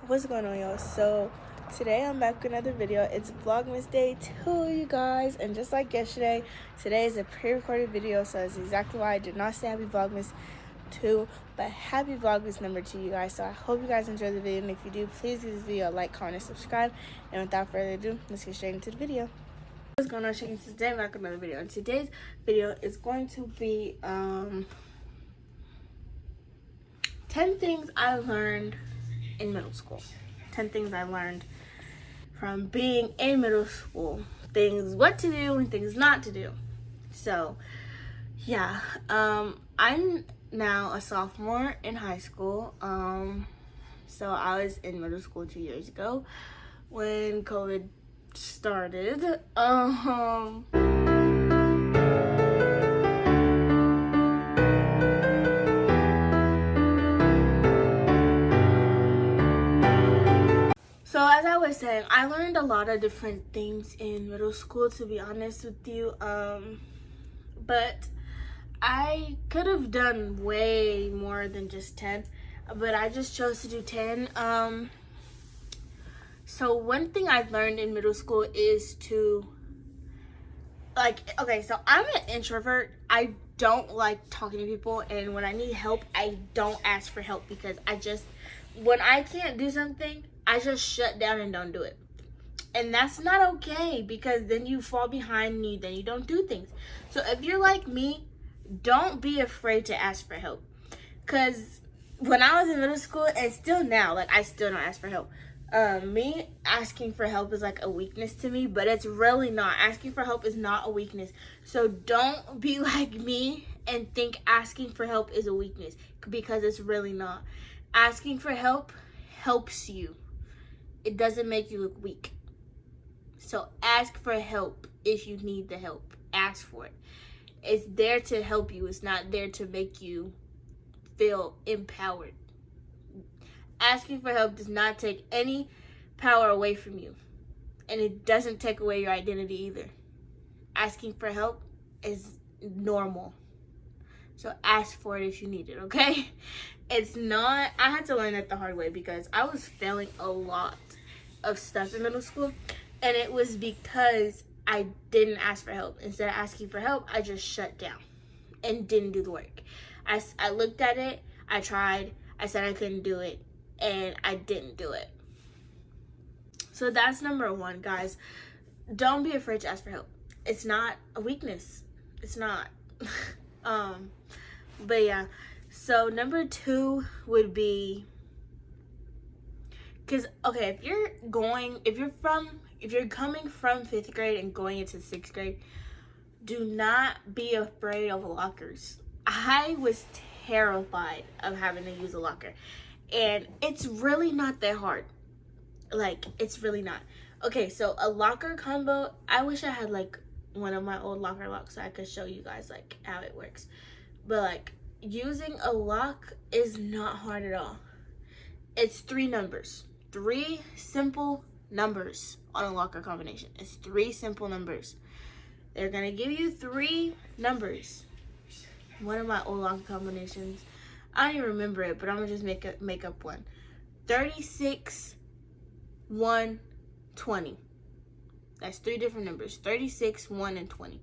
What's going on, y'all? So today I'm back with another video. It's Vlogmas Day 2, you guys, and just like yesterday, today is a pre-recorded video, so that's exactly why I did not say happy Vlogmas 2, but happy Vlogmas number 2, you guys. So I hope you guys enjoyed the video, and if you do, please give this video a like, comment, and subscribe. And without further ado, let's get straight into the video. What's going on, chickens? Today I'm back with another video, and today's video is going to be 10 things I learned in middle school. 10 things I learned from being in middle school. Things what to do and things not to do. So yeah, I'm now a sophomore in high school. So I was in middle school 2 years ago when COVID started. So as I was saying, I learned a lot of different things in middle school, to be honest with you. But I could have done way more than just 10, but I just chose to do 10. So one thing I learned in middle school is to, okay, so I'm an introvert. I don't like talking to people, and when I need help, I don't ask for help because when I can't do something, I just shut down and don't do it. And that's not okay, because then you fall behind and then you don't do things. So if you're like me, don't be afraid to ask for help. Because when I was in middle school, and still now, I still don't ask for help. Me asking for help is like a weakness to me, but it's really not. Asking for help is not a weakness. So don't be like me and think asking for help is a weakness, because it's really not. Asking for help helps you. It doesn't make you look weak. So ask for help if you need the help. Ask for it. It's there to help you. It's not there to make you feel empowered. Asking for help does not take any power away from you. And it doesn't take away your identity either. Asking for help is normal. So ask for it if you need it, okay? It's not, I had to learn that the hard way because I was failing a lot of stuff in middle school. And it was because I didn't ask for help. Instead of asking for help, I just shut down and didn't do the work. I looked at it, I tried, I said I couldn't do it, and I didn't do it. So that's number one, guys. Don't be afraid to ask for help. It's not a weakness. It's not. But yeah, so number 2 would be, because okay, if you're coming from 5th grade and going into 6th grade, do not be afraid of lockers. I was terrified of having to use a locker, and it's really not that hard. It's really not. Okay, so a locker combo, I wish I had one of my old locker locks so I could show you guys how it works. But using a lock is not hard at all. It's 3 numbers. 3 simple numbers on a locker combination. It's 3 simple numbers. They're gonna give you 3 numbers. One of my old locker combinations, I don't even remember it, but I'm gonna just make up one. 36, 1, 20. That's 3 different numbers. 36, 1, and 20.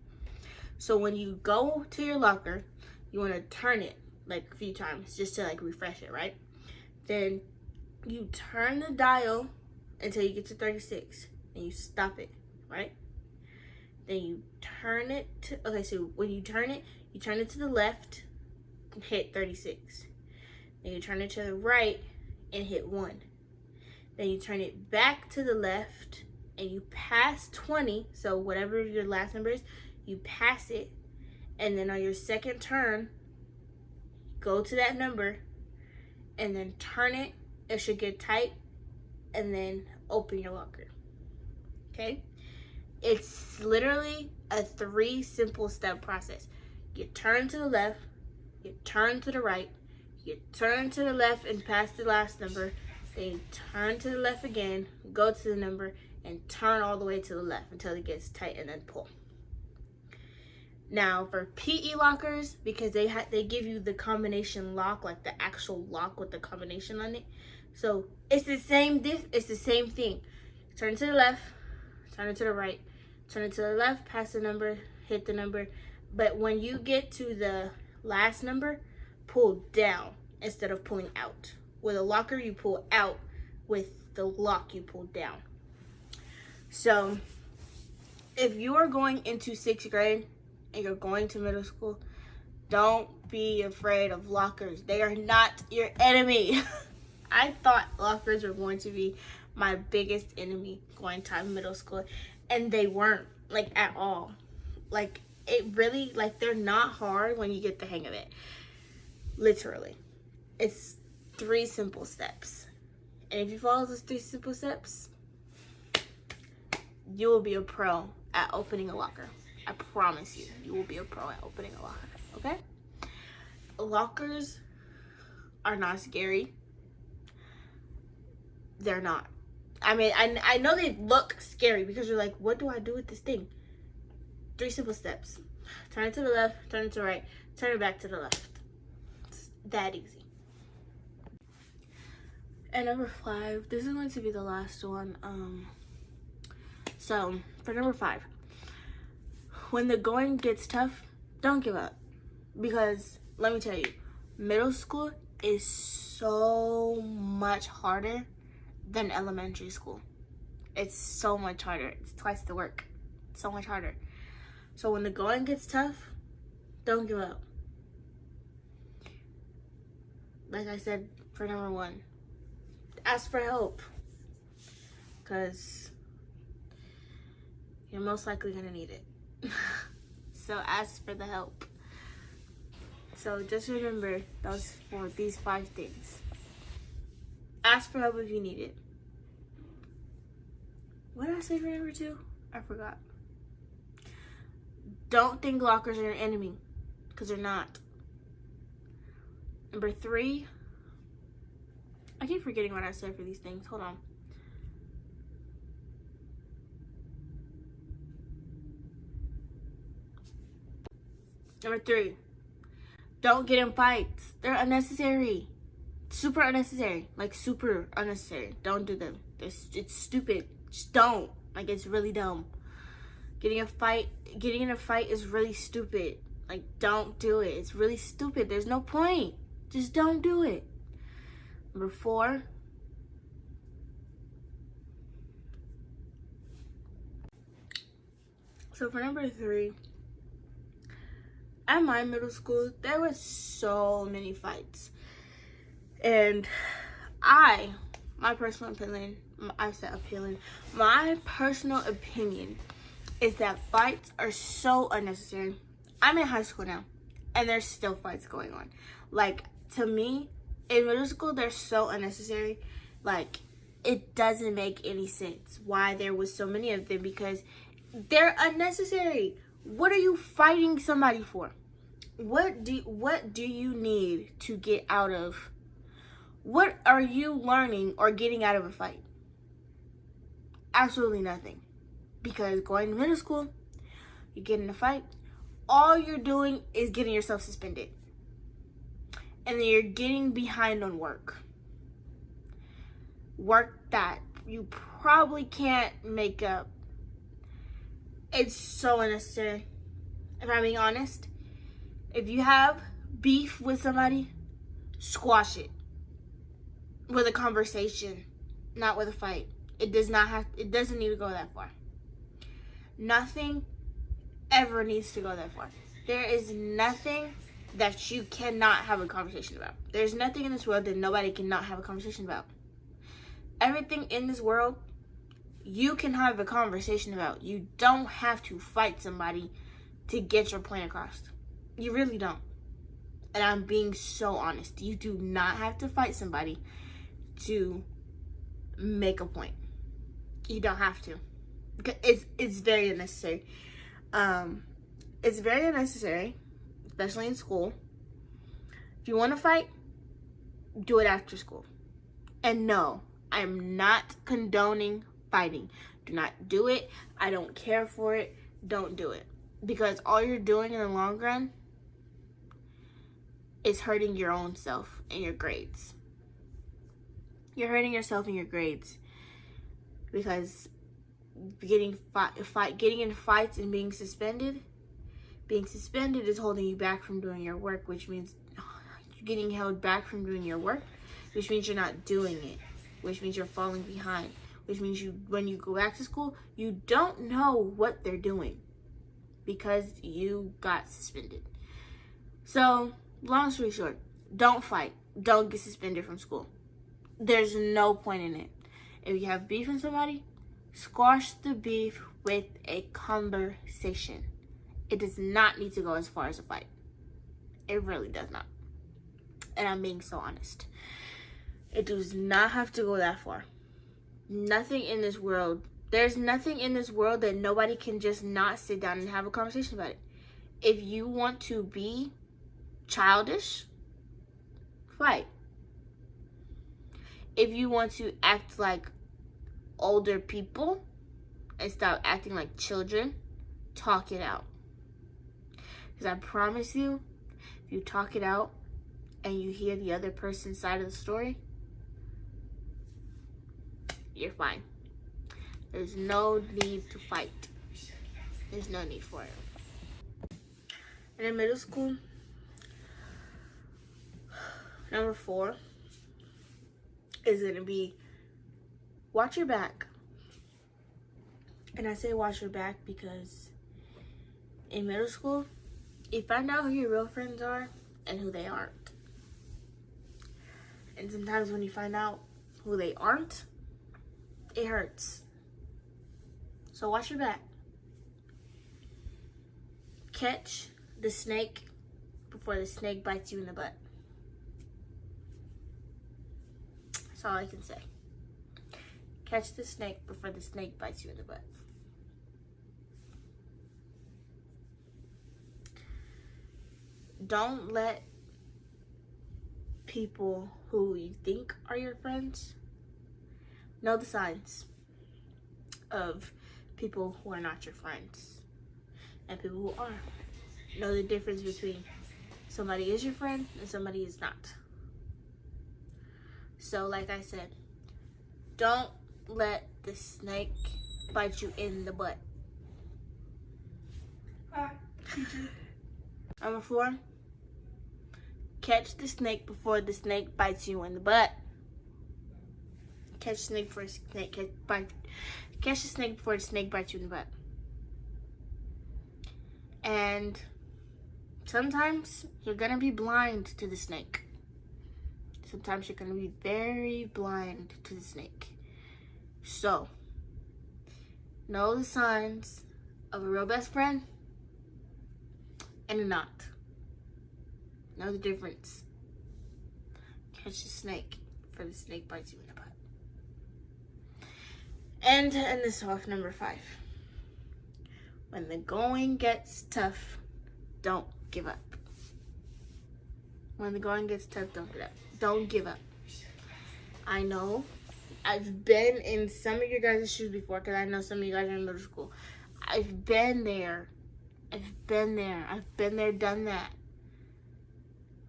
So when you go to your locker, you want to turn it a few times just to refresh it, right? Then you turn the dial until you get to 36 and you stop it, right? Then you turn it to, okay, so when you turn it to the left and hit 36. Then you turn it to the right and hit 1. Then you turn it back to the left and you pass 20, so whatever your last number is, you pass it, and then on your second turn, go to that number and then turn it. It should get tight, and then open your locker. Okay? It's literally a 3 simple step process. You turn to the left, you turn to the right, you turn to the left and pass the last number, then you turn to the left again, go to the number, and turn all the way to the left until it gets tight, and then pull. Now for PE lockers, because they give you the combination lock, the actual lock with the combination on it. So it's the same thing. Turn to the left, turn it to the right, turn it to the left, pass the number, hit the number. But when you get to the last number, pull down instead of pulling out. With a locker, you pull out. With the lock, you pull down. So if you are going into 6th grade and you're going to middle school, don't be afraid of lockers. They are not your enemy. I thought lockers were going to be my biggest enemy going to middle school, and they weren't, like, at all. Like, it really, like, they're not hard when you get the hang of it. Literally. It's 3 simple steps. And if you follow those 3 simple steps, you will be a pro at opening a locker. I promise you, you will be a pro at opening a locker, okay? Lockers are not scary. They're not. I mean, I know they look scary because you're like, what do I do with this thing? 3 simple steps. Turn it to the left, turn it to the right, turn it back to the left. It's that easy. And number 5, this is going to be the last one. So, for number 5, when the going gets tough, don't give up. Because, let me tell you, middle school is so much harder than elementary school. It's so much harder. It's twice the work. It's so much harder. So when the going gets tough, don't give up. Like I said, for number 1, ask for help. Because you're most likely going to need it. So ask for the help. So just remember these 5 things. Ask for help if you need it. What did I say for number 2? I forgot. Don't think lockers are your enemy, because they're not. Number 3, I keep forgetting what I said for these things. Hold on. Number 3, don't get in fights. They're unnecessary. Super unnecessary. Like, super unnecessary. Don't do them. It's stupid. Just don't. Like, it's really dumb. Getting in a fight is really stupid. Like, don't do it. It's really stupid. There's no point. Just don't do it. Number 4, so for number 3, at my middle school, there was so many fights. And my personal opinion is that fights are so unnecessary. I'm in high school now, and there's still fights going on. Like, to me, in middle school, they're so unnecessary. Like, it doesn't make any sense why there was so many of them, because they're unnecessary. What are you fighting somebody for? What do you need to get out of? What are you learning or getting out of a fight? Absolutely nothing. Because going to middle school, you get in a fight, all you're doing is getting yourself suspended. And then you're getting behind on work. Work that you probably can't make up. It's so unnecessary. If I'm being honest, if you have beef with somebody, squash it with a conversation, not with a fight. It doesn't need to go that far. Nothing ever needs to go that far. There is nothing that you cannot have a conversation about. There's nothing in this world that nobody cannot have a conversation about. Everything in this world, you can have a conversation about. You don't have to fight somebody to get your point across. You really don't. And I'm being so honest. You do not have to fight somebody to make a point. You don't have to. It's very unnecessary. It's very unnecessary, especially in school. If you want to fight, do it after school. And no, I'm not condoning fighting. Do not do it. I don't care for it. Don't do it. Because all you're doing in the long run is hurting your own self and your grades. You're hurting yourself in your grades because getting in fights and being suspended is holding you back from doing your work, which means you're getting held back from doing your work, which means you're not doing it, which means you're falling behind, which means when you go back to school, you don't know what they're doing because you got suspended. So, long story short, don't fight. Don't get suspended from school. There's no point in it. If you have beef with somebody, squash the beef with a conversation. It does not need to go as far as a fight. It really does not. And I'm being so honest. It does not have to go that far. Nothing in this world, there's nothing in this world that nobody can just not sit down and have a conversation about it. If you want to be childish, fight. If you want to act like older people and stop acting like children, talk it out. Because I promise you, if you talk it out and you hear the other person's side of the story, you're fine. There's no need to fight. There's no need for it. And in middle school, number 4 is going to be watch your back. And I say watch your back because in middle school, you find out who your real friends are and who they aren't. And sometimes when you find out who they aren't, it hurts. So watch your back. Catch the snake before the snake bites you in the butt. That's all I can say. Catch the snake before the snake bites you in the butt. Don't let people who you think are your friends know the signs of people who are not your friends and people who are. Know the difference between somebody is your friend and somebody is not. So like I said, don't let the snake bite you in the butt. Hi, teacher. Number 4, catch the snake before the snake bites you in the butt. Catch the snake before the snake catch the snake before the snake bites you in the butt. And sometimes you're gonna be blind to the snake. Sometimes you're gonna be very blind to the snake. So, know the signs of a real best friend and a not. Know the difference. Catch the snake before the snake bites you in the butt. And to end this off, number 5. When the going gets tough, don't give up. When the going gets tough, don't give up. Don't give up. I know I've been in some of your guys' shoes before because I know some of you guys are in middle school. I've been there. I've been there, done that.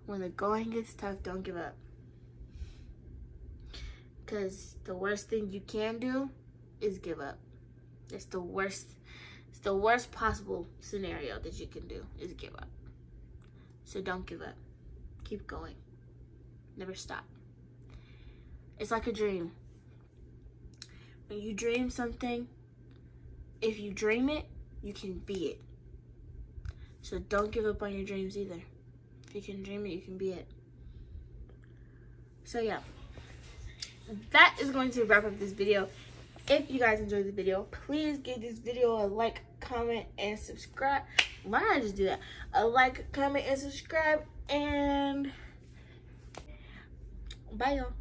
When the going gets tough, don't give up. Because the worst thing you can do is give up. It's the worst possible scenario that you can do is give up. So don't give up. Keep going. Never stop. It's like a dream. When you dream something, if you dream it, you can be it. So don't give up on your dreams either. If you can dream it, you can be it. So yeah, that is going to wrap up this video. If you guys enjoyed the video, please give this video a like, comment, and subscribe. Why did I just do that? A like, comment, and subscribe, and bye y'all.